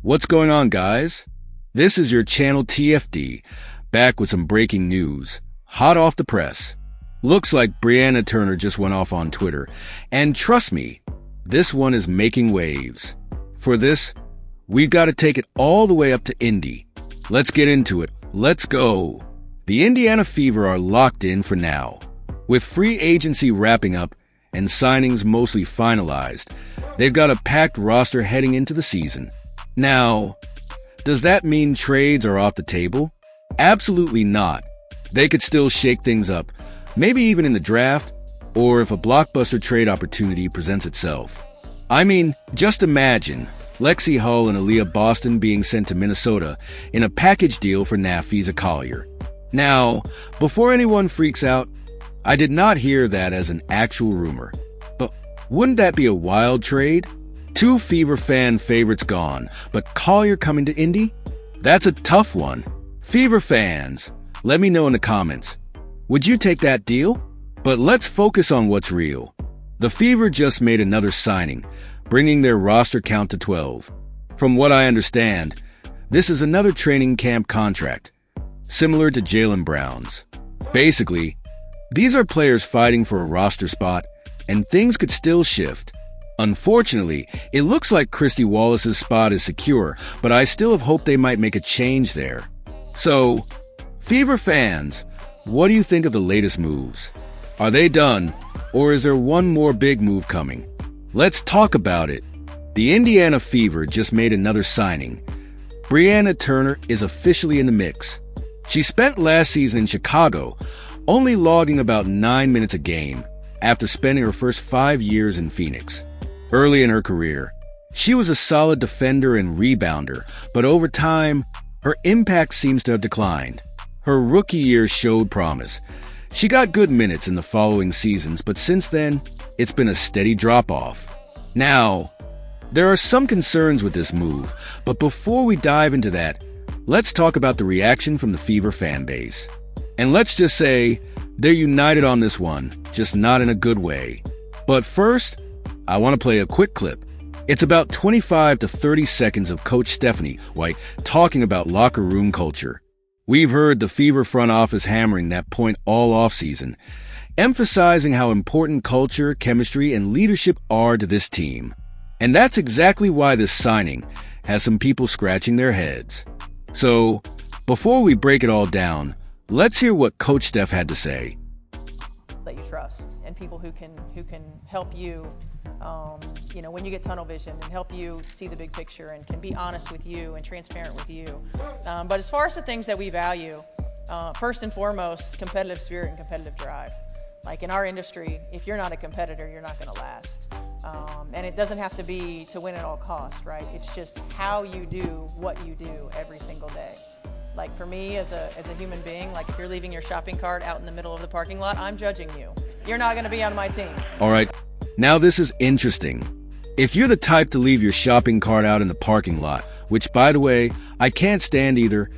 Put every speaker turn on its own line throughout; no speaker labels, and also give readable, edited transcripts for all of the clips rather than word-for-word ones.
What's going on, guys? This is your channel TFD, back with some breaking news, hot off the press. Looks like Brianna Turner just went off on Twitter, and trust me, this one is making waves. For this, we've got to take it all the way up to Indy. Let's get into it. Let's go. The Indiana Fever are locked in for now. With free agency wrapping up and signings mostly finalized, they've got a packed roster heading into the season. Now, does that mean trades are off the table? Absolutely not. They could still shake things up, maybe even in the draft, or if a blockbuster trade opportunity presents itself. I mean, just imagine Lexi Hull and Aaliyah Boston being sent to Minnesota in a package deal for Nafisa Collier. Now, before anyone freaks out, I did not hear that as an actual rumor, but wouldn't that be a wild trade? Two Fever fan favorites gone, but Collier coming to Indy? That's a tough one. Fever fans, let me know in the comments. Would you take that deal? But let's focus on what's real. The Fever just made another signing, bringing their roster count to 12. From what I understand, this is another training camp contract, similar to Jaylen Brown's. Basically, these are players fighting for a roster spot, and things could still shift. Unfortunately, it looks like Christy Wallace's spot is secure, but I still have hope they might make a change there. So, Fever fans, what do you think of the latest moves? Are they done, or is there one more big move coming? Let's talk about it. The Indiana Fever just made another signing. Brianna Turner is officially in the mix. She spent last season in Chicago, only logging about 9 minutes a game after spending her first 5 years in Phoenix. Early in her career, she was a solid defender and rebounder, but over time, her impact seems to have declined. Her rookie year showed promise. She got good minutes in the following seasons, but since then, it's been a steady drop-off. Now, there are some concerns with this move, but before we dive into that, let's talk about the reaction from the Fever fan base. And let's just say, they're united on this one, just not in a good way. But first, I want to play a quick clip. It's about 25 to 30 seconds of Coach Stephanie White talking about locker room culture. We've heard the Fever front office hammering that point all offseason, emphasizing how important culture, chemistry, and leadership are to this team. And that's exactly why this signing has some people scratching their heads. So, before we break it all down, let's hear what Coach Steph had to say.
That you trust, and people who can help you, when you get tunnel vision, and help you see the big picture, and can be honest with you and transparent with you. But as far as the things that we value, first and foremost, competitive spirit and competitive drive. Like in our industry, if you're not a competitor, you're not going to last. And it doesn't have to be to win at all costs, right? It's just how you do what you do every single day. Like for me as a human being, like if you're leaving your shopping cart out in the middle of the parking lot, I'm judging you. You're not going to be on my team.
All right, now this is interesting. If you're the type to leave your shopping cart out in the parking lot, which by the way, I can't stand either,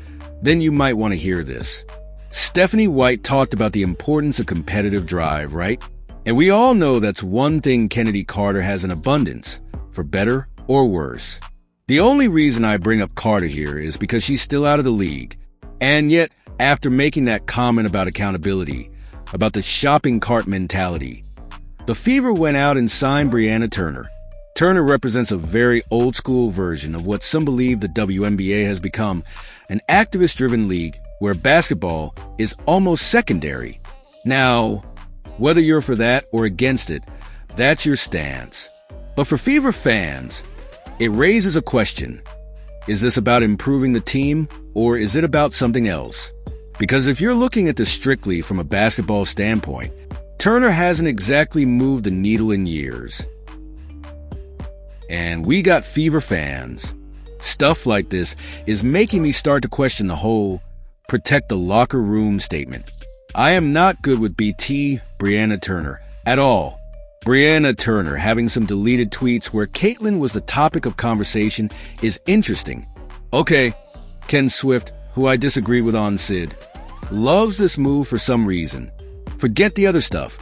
then you might want to hear this. Stephanie White talked about the importance of competitive drive, right? And we all know that's one thing Kennedy Carter has in abundance, for better or worse. The only reason I bring up Carter here is because she's still out of the league. And yet, after making that comment about accountability, about the shopping cart mentality, the Fever went out and signed Brianna Turner. Turner represents a very old-school version of what some believe the WNBA has become, an activist-driven league where basketball is almost secondary. Now, whether you're for that or against it, that's your stance. But for Fever fans, it raises a question. Is this about improving the team, or is it about something else? Because if you're looking at this strictly from a basketball standpoint, Turner hasn't exactly moved the needle in years. And we got Fever fans. Stuff like this is making me start to question the whole protect the locker room statement. I am not good with BT Brianna Turner at all. Brianna Turner having some deleted tweets where Caitlyn was the topic of conversation is interesting. Okay, Ken Swift, who I disagree with on Sid, loves this move for some reason. Forget the other stuff.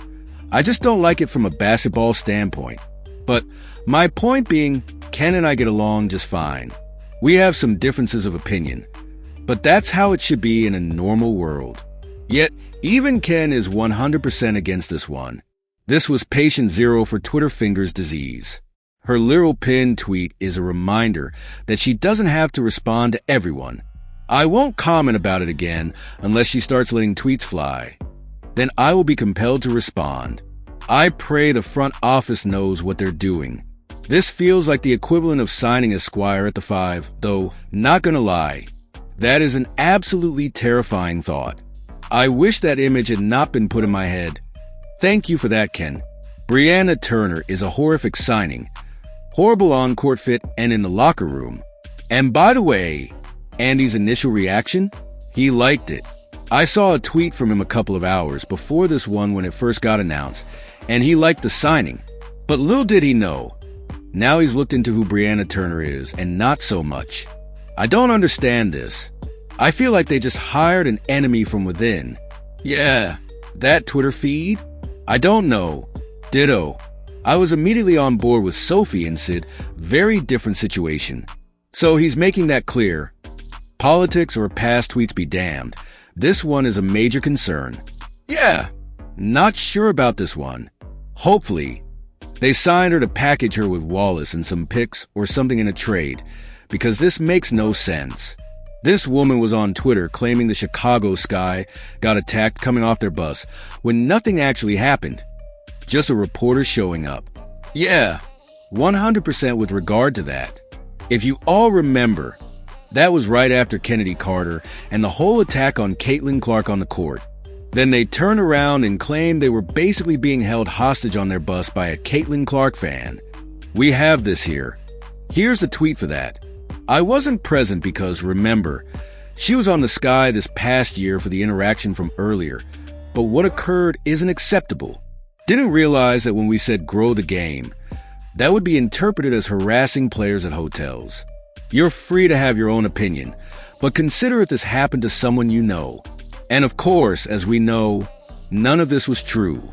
I just don't like it from a basketball standpoint. But my point being, Ken and I get along just fine. We have some differences of opinion, but that's how it should be in a normal world. Yet, even Ken is 100% against this one. This was patient zero for Twitter fingers disease. Her literal pinned tweet is a reminder that she doesn't have to respond to everyone. I won't comment about it again unless she starts letting tweets fly. Then I will be compelled to respond. I pray the front office knows what they're doing. This feels like the equivalent of signing Esquire at the 5, though, not gonna lie, that is an absolutely terrifying thought. I wish that image had not been put in my head. Thank you for that, Ken. Brianna Turner is a horrific signing. Horrible on-court fit and in the locker room. And by the way, Andy's initial reaction? He liked it. I saw a tweet from him a couple of hours before this one when it first got announced, and he liked the signing. But little did he know, now he's looked into who Brianna Turner is, and not so much. I don't understand this. I feel like they just hired an enemy from within. Yeah, that Twitter feed? I don't know. Ditto. I was immediately on board with Sophie and Sid, very different situation. So he's making that clear. Politics or past tweets be damned. This one is a major concern. Yeah, not sure about this one. Hopefully, they signed her to package her with Wallace and some pics or something in a trade, because this makes no sense. This woman was on Twitter claiming the Chicago Sky got attacked coming off their bus when nothing actually happened. Just a reporter showing up. Yeah, 100% with regard to that. If you all remember, that was right after Kennedy Carter and the whole attack on Caitlin Clark on the court. Then they turned around and claimed they were basically being held hostage on their bus by a Caitlin Clark fan. We have this here. Here's the tweet for that. I wasn't present because, remember, she was on the Sky this past year for the interaction from earlier, but what occurred isn't acceptable. Didn't realize that when we said grow the game, that would be interpreted as harassing players at hotels. You're free to have your own opinion, but consider if this happened to someone you know. And of course, as we know, none of this was true.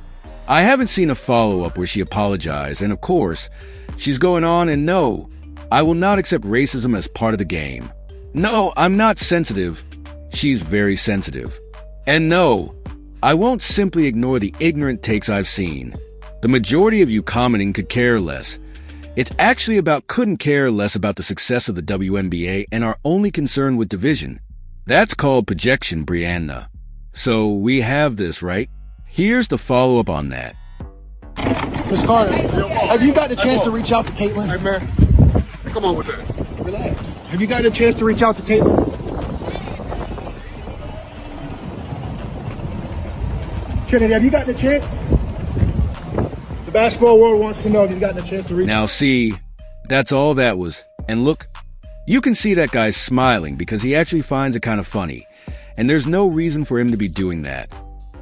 I haven't seen a follow-up where she apologized, and of course, she's going on and no, I will not accept racism as part of the game. No, I'm not sensitive. She's very sensitive. And no, I won't simply ignore the ignorant takes I've seen. The majority of you commenting could care less. It's actually couldn't care less about the success of the WNBA and are only concerned with division. That's called projection, Brianna. So we have this, right? Here's the follow-up on that.
Ms. Carter, have you gotten a chance to reach out to Caitlin?
Hey, man, come on with that.
Relax. Have you gotten a chance to reach out to Caitlin? Trinity, have you gotten a chance? The basketball world wants to know if you've gotten a chance to reach out.
Now see, that's all that was. And look, you can see that guy's smiling because he actually finds it kind of funny. And there's no reason for him to be doing that.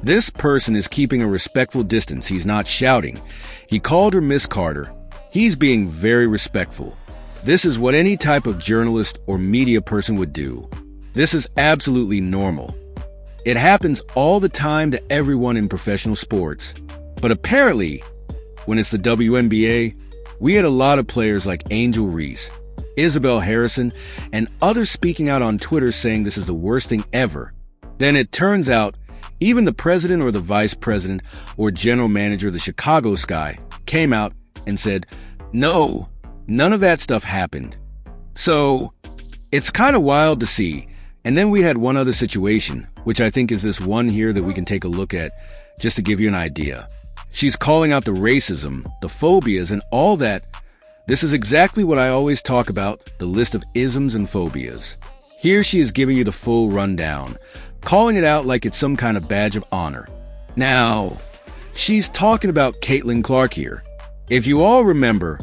This person is keeping a respectful distance. He's not shouting. He called her Miss Carter. He's being very respectful. This is what any type of journalist or media person would do. This is absolutely normal. It happens all the time to everyone in professional sports. But apparently, when it's the WNBA, we had a lot of players like Angel Reese, Isabel Harrison, and others speaking out on Twitter saying this is the worst thing ever. Then it turns out, even the president or the vice president or general manager of the Chicago Sky came out and said, no, none of that stuff happened. So, it's kind of wild to see. And then we had one other situation, which I think is this one here that we can take a look at, just to give you an idea. She's calling out the racism, the phobias, and all that. This is exactly what I always talk about, the list of isms and phobias. Here she is giving you the full rundown, calling it out like it's some kind of badge of honor. Now, she's talking about Caitlin Clark here. If you all remember,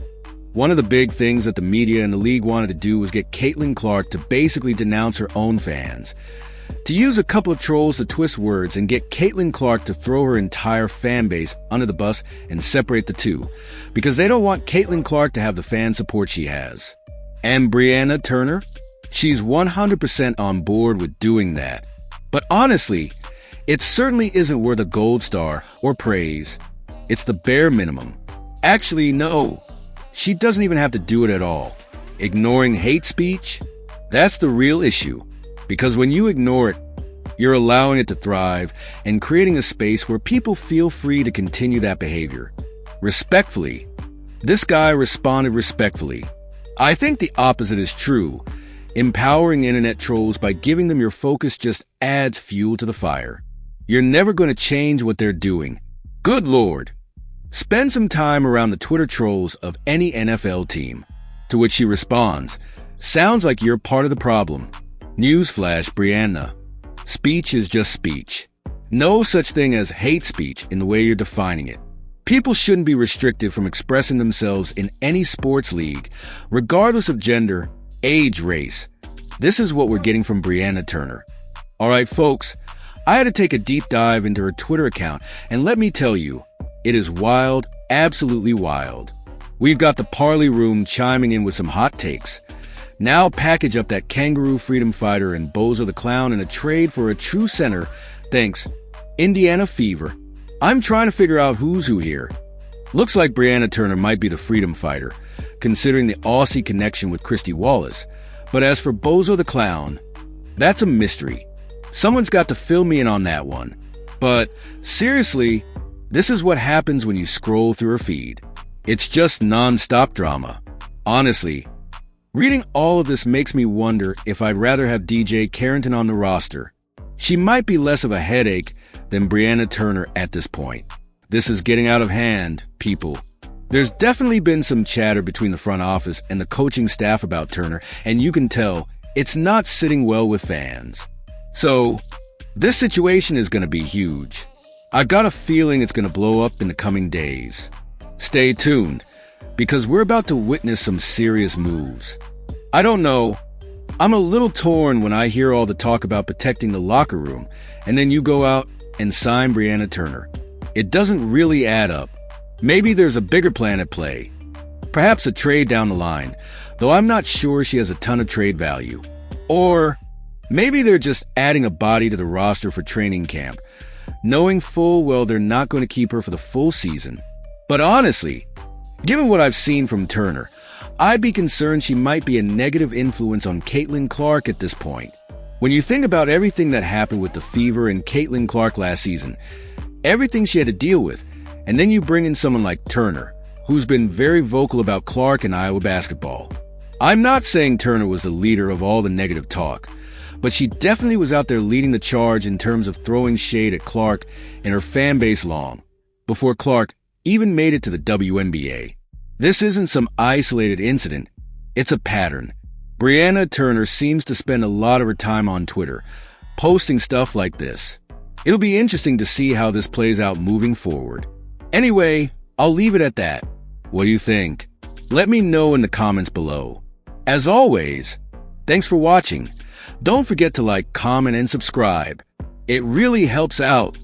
one of the big things that the media and the league wanted to do was get Caitlin Clark to basically denounce her own fans. To use a couple of trolls to twist words and get Caitlin Clark to throw her entire fan base under the bus and separate the two, because they don't want Caitlin Clark to have the fan support she has. And Brianna Turner? She's 100% on board with doing that. But honestly, it certainly isn't worth a gold star or praise. It's the bare minimum. Actually, no. She doesn't even have to do it at all. Ignoring hate speech? That's the real issue. Because when you ignore it, you're allowing it to thrive and creating a space where people feel free to continue that behavior. Respectfully. This guy responded respectfully. I think the opposite is true. Empowering internet trolls by giving them your focus just adds fuel to the fire. You're never going to change what they're doing. Good Lord. Spend some time around the Twitter trolls of any NFL team. To which she responds, sounds like you're part of the problem. Newsflash, Brianna. Speech is just speech. No such thing as hate speech in the way you're defining it. People shouldn't be restricted from expressing themselves in any sports league, regardless of gender, age, race. This is what we're getting from Brianna Turner. All right, folks, I had to take a deep dive into her Twitter account, and let me tell you, it is wild, absolutely wild. We've got the Parley Room chiming in with some hot takes. Now package up that kangaroo freedom fighter and Bozo the Clown in a trade for a true center. Thanks. Indiana Fever. I'm trying to figure out who's who here. Looks like Brianna Turner might be the freedom fighter, considering the Aussie connection with Christy Wallace. But as for Bozo the Clown, that's a mystery. Someone's got to fill me in on that one. But seriously, this is what happens when you scroll through her feed. It's just non-stop drama. Honestly, reading all of this makes me wonder if I'd rather have DJ Carrington on the roster. She might be less of a headache than Brianna Turner at this point. This is getting out of hand, people. There's definitely been some chatter between the front office and the coaching staff about Turner, and you can tell it's not sitting well with fans. So, this situation is going to be huge. I've got a feeling it's going to blow up in the coming days. Stay tuned, because we're about to witness some serious moves. I don't know. I'm a little torn when I hear all the talk about protecting the locker room, and then you go out and sign Brianna Turner. It doesn't really add up. Maybe there's a bigger plan at play. Perhaps a trade down the line, though I'm not sure she has a ton of trade value. Or maybe they're just adding a body to the roster for training camp, knowing full well they're not going to keep her for the full season. But honestly, given what I've seen from Turner, I'd be concerned she might be a negative influence on Caitlin Clark at this point. When you think about everything that happened with the Fever and Caitlin Clark last season, everything she had to deal with, and then you bring in someone like Turner, who's been very vocal about Clark and Iowa basketball. I'm not saying Turner was the leader of all the negative talk, but she definitely was out there leading the charge in terms of throwing shade at Clark and her fan base long before Clark even made it to the WNBA. This isn't some isolated incident. It's a pattern. Brianna Turner seems to spend a lot of her time on Twitter, posting stuff like this. It'll be interesting to see how this plays out moving forward. Anyway, I'll leave it at that. What do you think? Let me know in the comments below. As always, thanks for watching. Don't forget to like, comment, and subscribe. It really helps out.